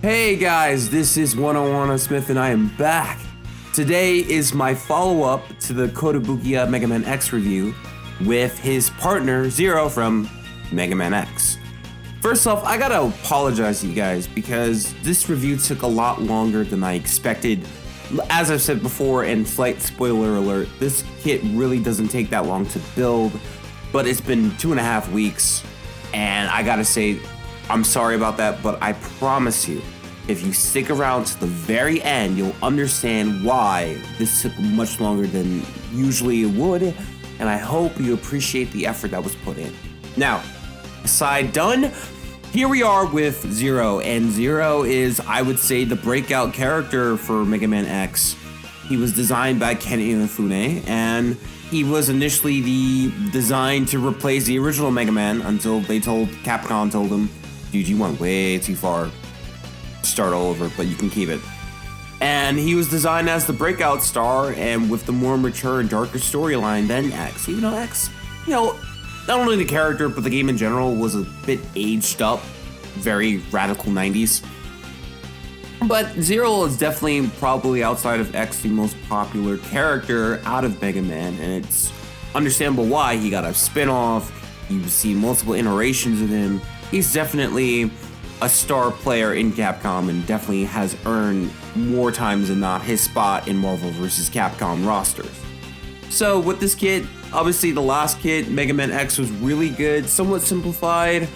Hey guys, this is 101 Smith and I am back. Today is my follow-up to the Kotobukiya Mega Man X review with his partner Zero from Mega Man X. First off, I gotta apologize to you guys because this review took a lot longer than I expected. As I've said before, and slight spoiler alert, this kit really doesn't take that long to build, but it's been 2.5 weeks, and I gotta say, I'm sorry about that, but I promise you, if you stick around to the very end, you'll understand why this took much longer than usually it would, and I hope you appreciate the effort that was put in. Now, aside done, here we are with Zero, and Zero is, I would say, the breakout character for Mega Man X. He was designed by Ken Inafune, and he was initially designed to replace the original Mega Man until Capcom told him, dude, you went way too far. Start all over, but you can keep it. And he was designed as the breakout star and with the more mature and darker storyline than X. Even though X, not only the character, but the game in general was a bit aged up, very radical 90s. But Zero is definitely probably outside of X the most popular character out of Mega Man, and it's understandable why. He got a spin-off, you've seen multiple iterations of him. He's definitely a star player in Capcom and definitely has earned more times than not his spot in Marvel vs. Capcom rosters. So with this kit, obviously the last kit, Mega Man X, was really good, somewhat simplified,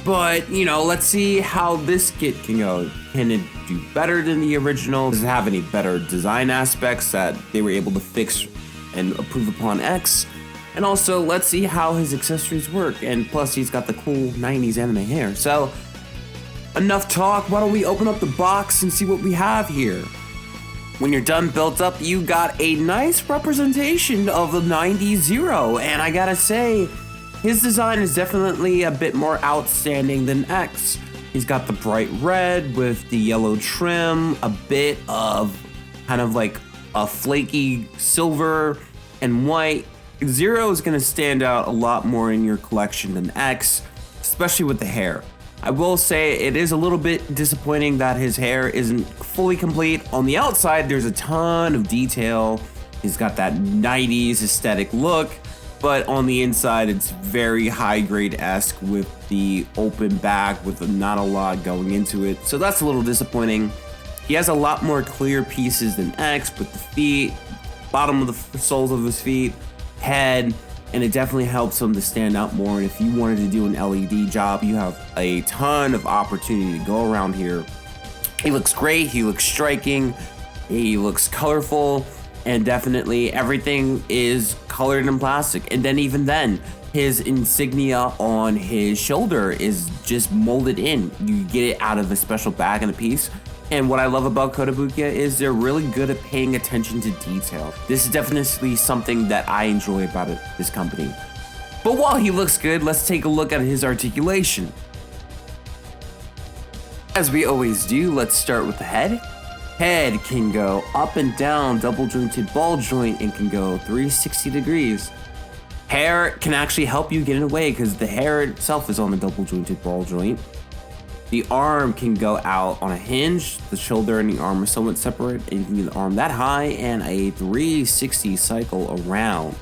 but let's see how this kit can go. Can it do better than the original? Does it have any better design aspects that they were able to fix and improve upon X? And also, let's see how his accessories work, and plus he's got the cool 90s anime hair. So, enough talk, why don't we open up the box and see what we have here. When you're done built up, you got a nice representation of the 90s Zero, and I gotta say, his design is definitely a bit more outstanding than X. He's got the bright red with the yellow trim, a bit of kind of like a flaky silver and white. Zero is going to stand out a lot more in your collection than X, especially with the hair. I will say it is a little bit disappointing that his hair isn't fully complete. On the outside, there's a ton of detail. He's got that 90s aesthetic look, but on the inside, it's very high-grade-esque with the open back with not a lot going into it. So that's a little disappointing. He has a lot more clear pieces than X with the feet, bottom of the soles of his feet, head, and it definitely helps him to stand out more. And if you wanted to do an LED job, you have a ton of opportunity to go around here. He looks great, he looks striking, he looks colorful, and definitely everything is colored in plastic. And then even then, his insignia on his shoulder is just molded in. You get it out of a special bag and a piece. And what I love about Kotobukiya is they're really good at paying attention to detail. This is definitely something that I enjoy about this company. But while he looks good, let's take a look at his articulation. As we always do, let's start with the head. Head can go up and down, double jointed ball joint, and can go 360 degrees. Hair can actually help you get in the way because the hair itself is on the double jointed ball joint. The arm can go out on a hinge. The shoulder and the arm are somewhat separate, and you can get the arm that high and a 360 cycle around,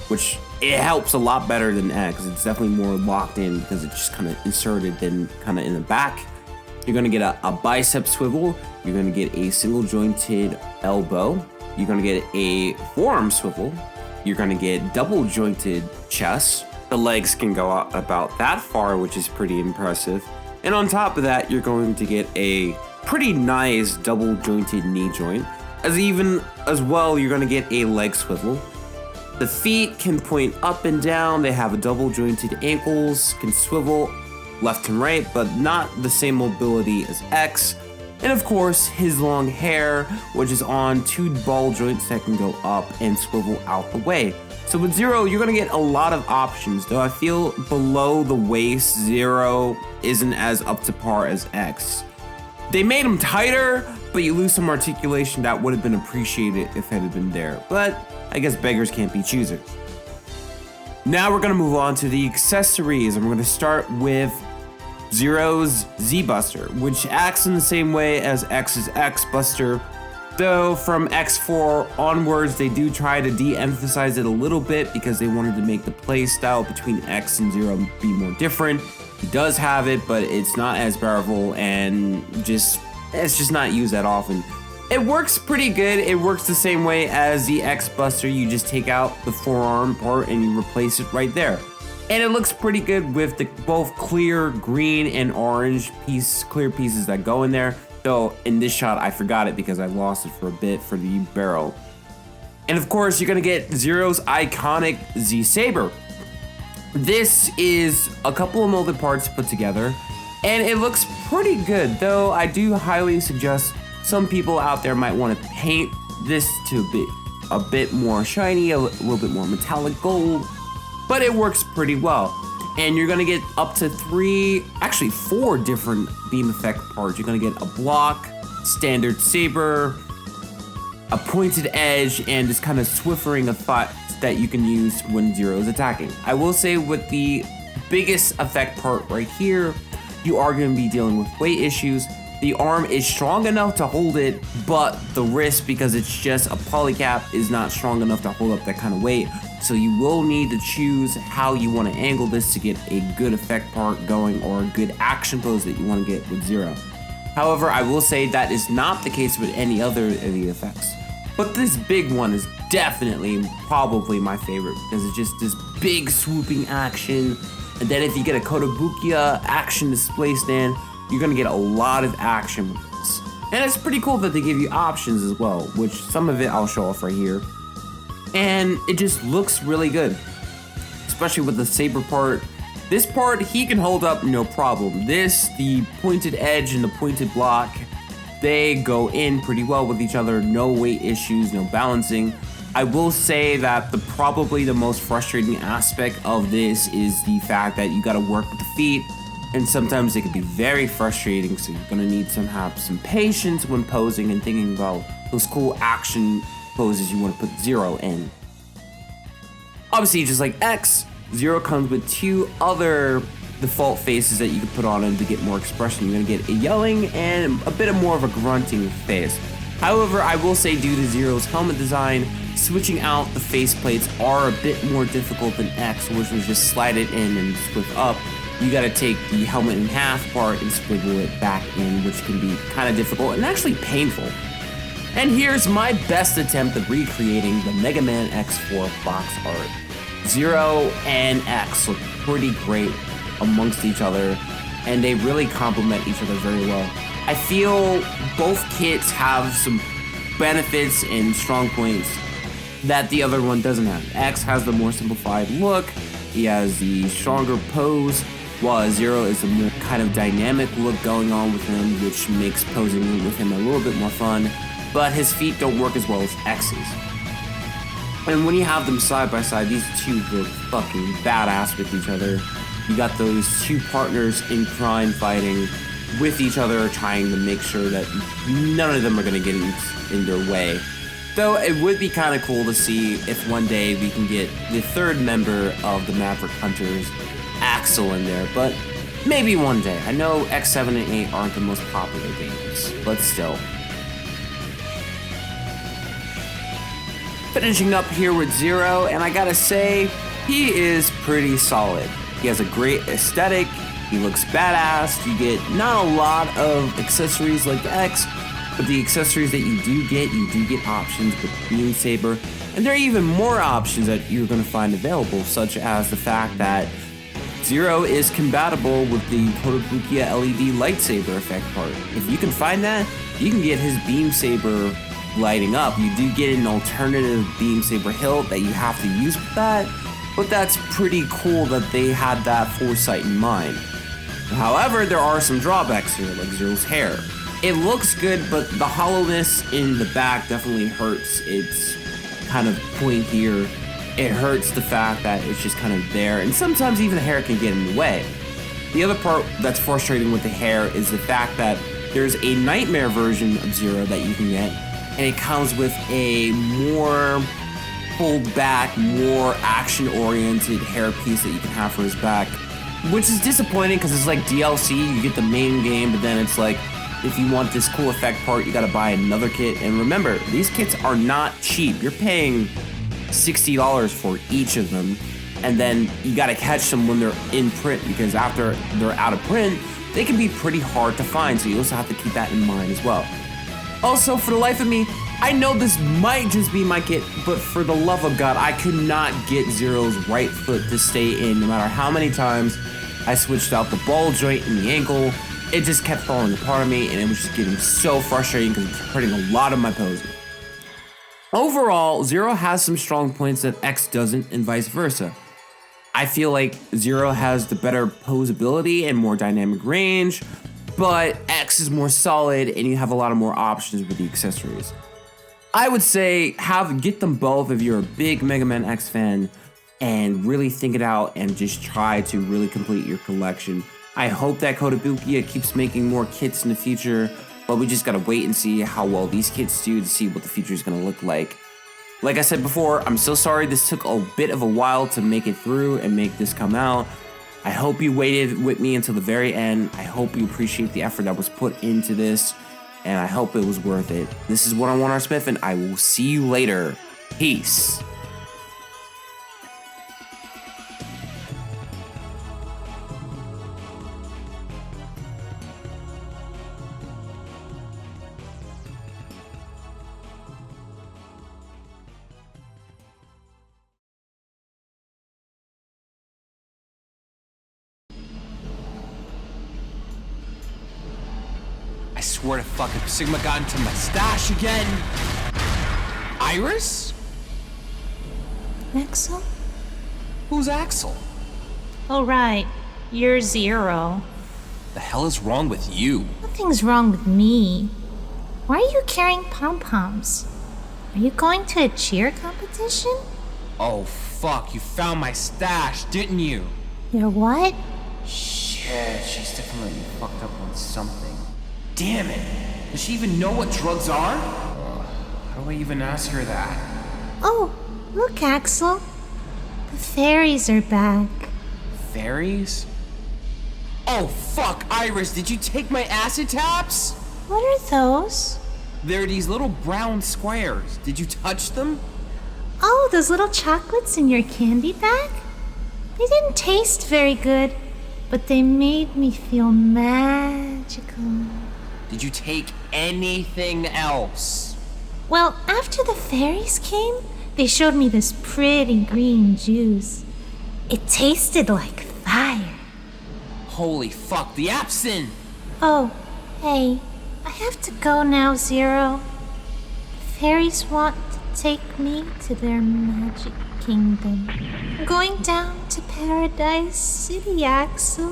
which it helps a lot better than X. It's definitely more locked in because it's just kind of inserted then kind of in the back. You're gonna get a bicep swivel. You're gonna get a single jointed elbow. You're gonna get a forearm swivel. You're gonna get double jointed chest. The legs can go out about that far, which is pretty impressive. And on top of that, you're going to get a pretty nice double jointed knee joint. As well, you're gonna get a leg swivel. The feet can point up and down. They have a double jointed ankles, can swivel left and right, but not the same mobility as X. And of course, his long hair, which is on 2 ball joints that can go up and swivel out the way. So with Zero, you're gonna get a lot of options, though I feel below the waist, Zero isn't as up to par as X. They made him tighter, but you lose some articulation that would have been appreciated if it had been there. But I guess beggars can't be choosers. Now we're gonna move on to the accessories, and we're gonna start with Zero's Z-Buster, which acts in the same way as X's X-Buster. Though from X4 onwards, they do try to de-emphasize it a little bit because they wanted to make the play style between X and Zero be more different. He does have it, but it's not as powerful and it's just not used that often. It works pretty good. It works the same way as the X-Buster. You just take out the forearm part and you replace it right there. And it looks pretty good with the both clear green and orange clear pieces that go in there. Though in this shot, I forgot it because I lost it for a bit for the barrel. And of course, you're gonna get Zero's iconic Z-Saber. This is a couple of molded parts put together, and it looks pretty good, though I do highly suggest some people out there might want to paint this to a bit more shiny, a little bit more metallic gold, but it works pretty well. And you're gonna get up to 4 different beam effect parts. You're gonna get a block, standard saber, a pointed edge, and this kind of swiffering effect that you can use when Zero is attacking. I will say with the biggest effect part right here, you are gonna be dealing with weight issues. The arm is strong enough to hold it, but the wrist, because it's just a polycap, is not strong enough to hold up that kind of weight. So you will need to choose how you want to angle this to get a good effect part going or a good action pose that you want to get with Zero. However, I will say that is not the case with any other of the effects. But this big one is definitely probably my favorite because it's just this big swooping action. And then if you get a Kotobukiya action display stand, you're gonna get a lot of action with this. And it's pretty cool that they give you options as well, which some of it I'll show off right here. And it just looks really good, especially with the saber part. This part, he can hold up no problem. This, the pointed edge and the pointed block, they go in pretty well with each other. No weight issues, no balancing. I will say that probably the most frustrating aspect of this is the fact that you gotta work with the feet, and sometimes it can be very frustrating, so you're gonna need to have some patience when posing and thinking about those cool action poses you want to put Zero in. Obviously, just like X, Zero comes with 2 other default faces that you can put on him to get more expression. You're gonna get a yelling and a bit of more of a grunting face. However, I will say due to Zero's helmet design, switching out the faceplates are a bit more difficult than X, which was just slide it in and swift up. You gotta take the helmet in half part and squiggle it back in, which can be kind of difficult and actually painful. And here's my best attempt at recreating the Mega Man X4 box art. Zero and X look pretty great amongst each other, and they really complement each other very well. I feel both kits have some benefits and strong points that the other one doesn't have. X has the more simplified look, he has the stronger pose, while Zero is a more kind of dynamic look going on with him, which makes posing with him a little bit more fun. But his feet don't work as well as X's. And when you have them side by side, these two look fucking badass with each other. You got those 2 partners in crime fighting with each other, trying to make sure that none of them are gonna get in their way. Though it would be kind of cool to see if one day we can get the 3rd member of the Maverick Hunters, Axel, in there, but maybe one day. I know X7 and 8 aren't the most popular games, but still. Finishing up here with Zero, and I gotta say, he is pretty solid. He has a great aesthetic, he looks badass, you get not a lot of accessories like X, but the accessories that you do get options with Beam Saber, and there are even more options that you're gonna find available, such as the fact that Zero is compatible with the Kotobukiya LED lightsaber effect part. If you can find that, you can get his Beam Saber lighting up. You do get an alternative Beam Saber hilt that you have to use with that, but that's pretty cool that they had that foresight in mind. However, there are some drawbacks here, like Zero's hair. It looks good, but the hollowness in the back definitely hurts its kind of point here. It hurts the fact that it's just kind of there, and sometimes even the hair can get in the way. The other part that's frustrating with the hair is the fact that there's a Nightmare version of Zero that you can get, and it comes with a more pulled back, more action-oriented hair piece that you can have for his back. which is disappointing because it's like DLC. You get the main game, but then it's like, if you want this cool effect part, you gotta buy another kit. And remember, these kits are not cheap. You're paying $60 for each of them. And then you gotta catch them when they're in print, because after they're out of print, they can be pretty hard to find. So you also have to keep that in mind as well. Also, for the life of me, I know this might just be my kit, but for the love of God, I could not get Zero's right foot to stay in no matter how many times I switched out the ball joint and the ankle. It just kept falling apart on me, and it was just getting so frustrating because it's hurting a lot of my posing. Overall, Zero has some strong points that X doesn't, and vice versa. I feel like Zero has the better posability and more dynamic range, but X is more solid and you have a lot of more options with the accessories. I would say get them both if you're a big Mega Man X fan and really think it out and just try to really complete your collection. I hope that Kotobukiya keeps making more kits in the future, but we just gotta wait and see how well these kits do to see what the future is gonna look like. Like I said before, I'm so sorry this took a bit of a while to make it through and make this come out. I hope you waited with me until the very end. I hope you appreciate the effort that was put into this, and I hope it was worth it. This is 101 R Smith, and I will see you later. Peace. I swear to fucking Sigma got into my stash again. Iris? Axel? Who's Axel? Oh, right. You're Zero. The hell is wrong with you? Nothing's wrong with me. Why are you carrying pom-poms? Are you going to a cheer competition? Oh fuck, you found my stash, didn't you? Your what? Shit, she's definitely fucked up on something. Damn it! Does she even know what drugs are? How do I even ask her that? Oh, look, Axel. The fairies are back. Fairies? Oh fuck, Iris, did you take my acid taps? What are those? They're these little brown squares. Did you touch them? Oh, those little chocolates in your candy bag? They didn't taste very good, but they made me feel magical. Did you take anything else? Well, after the fairies came, they showed me this pretty green juice. It tasted like fire. Holy fuck, the absinthe! Oh, hey, I have to go now, Zero. The fairies want to take me to their magic kingdom. I'm going down to Paradise City, Axel,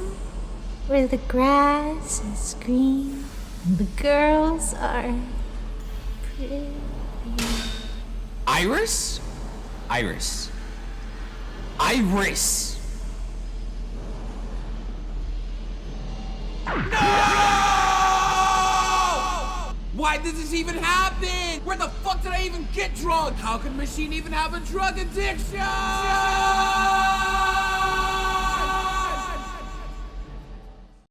where the grass is green and the girls are pretty. Iris? Iris. Iris! No! Why did this even happen? Where the fuck did I even get drunk? How could Machine even have a drug addiction?